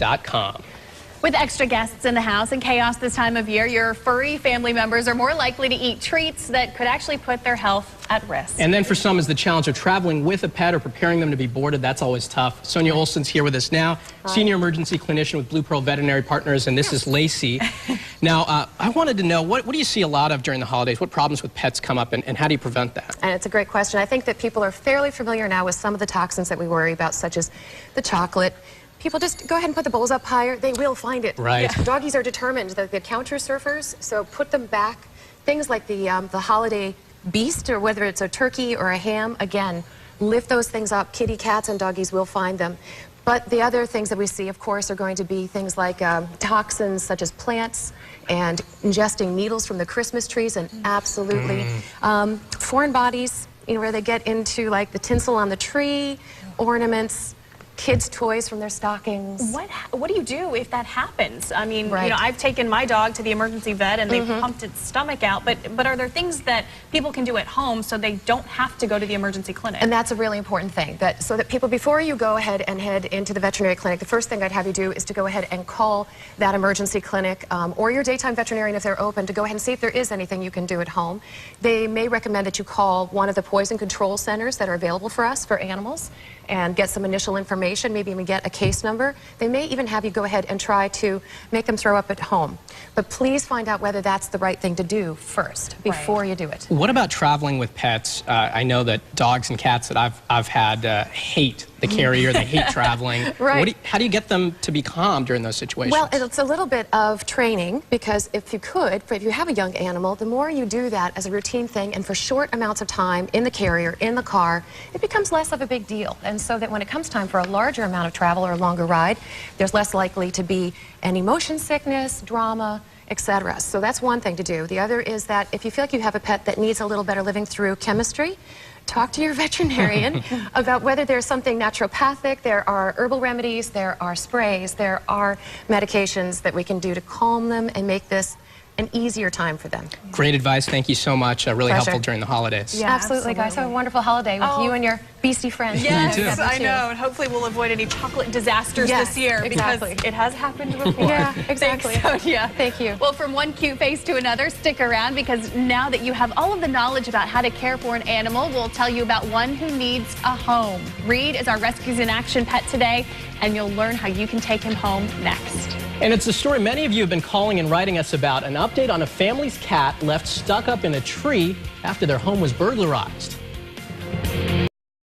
furryfamilies.com. With extra guests in the house and chaos this time of year, your furry family members are more likely to eat treats that could actually put their health at risk. And then for some is the challenge of traveling with a pet or preparing them to be boarded. That's always tough. Sonja Olson's here with us now, senior emergency clinician with Blue Pearl Veterinary Partners, and this is Lacey. Now, I wanted to know, what do you see a lot of during the holidays? What problems with pets come up, and how do you prevent that? And it's a great question. I think that people are fairly familiar now with some of the toxins that we worry about, such as the chocolate. People just go ahead and put the bowls up higher. They will find it. Right. Yeah. Doggies are determined. The counter surfers, so put them back. Things like the holiday beast, or whether it's a turkey or a ham, again, lift those things up. Kitty cats and doggies will find them. But the other things that we see, of course, are going to be things like toxins such as plants and ingesting needles from the Christmas trees, and absolutely foreign bodies, you know, where they get into like the tinsel on the tree, ornaments, kids' toys from their stockings. What do you do if that happens? I mean, Right. you know, I've taken my dog to the emergency vet and they pumped its stomach out, but are there things that people can do at home so they don't have to go to the emergency clinic? And that's a really important thing, so that people, before you go ahead and head into the veterinary clinic, the first thing I'd have you do is to go ahead and call that emergency clinic or your daytime veterinarian if they're open, to go ahead and see if there is anything you can do at home. They may recommend that you call one of the poison control centers that are available for us for animals and get some initial information, maybe even get a case number. They may even have you go ahead and try to make them throw up at home. But please find out whether that's the right thing to do first before you do it. What about traveling with pets? I know that dogs and cats that I've had hate the carrier. They hate traveling. Right. How do you get them to be calm during those situations? Well, it's a little bit of training, because if you have a young animal, the more you do that as a routine thing and for short amounts of time in the carrier, in the car, it becomes less of a big deal. And so that when it comes time for a larger amount of travel or a longer ride, there's less likely to be any motion sickness, drama, etc. So that's one thing to do. The other is that if you feel like you have a pet that needs a little better living through chemistry, talk to your veterinarian about whether there's something naturopathic. There are herbal remedies, there are sprays, there are medications that we can do to calm them and make this an easier time for them. Great advice. Thank you so much. Really helpful during the holidays. Yeah, absolutely, guys. Have a wonderful holiday with you and your beastie friends. Yes, You too. I know. And hopefully we'll avoid any chocolate disasters this year, because it has happened before. Yeah, exactly. Thanks, Sonja. Thank you. Well, from one cute face to another, stick around, because now that you have all of the knowledge about how to care for an animal, we'll tell you about one who needs a home. Reed is our Rescues in Action pet today, and you'll learn how you can take him home next. And it's a story many of you have been calling and writing us about, an update on a family's cat left stuck up in a tree after their home was burglarized.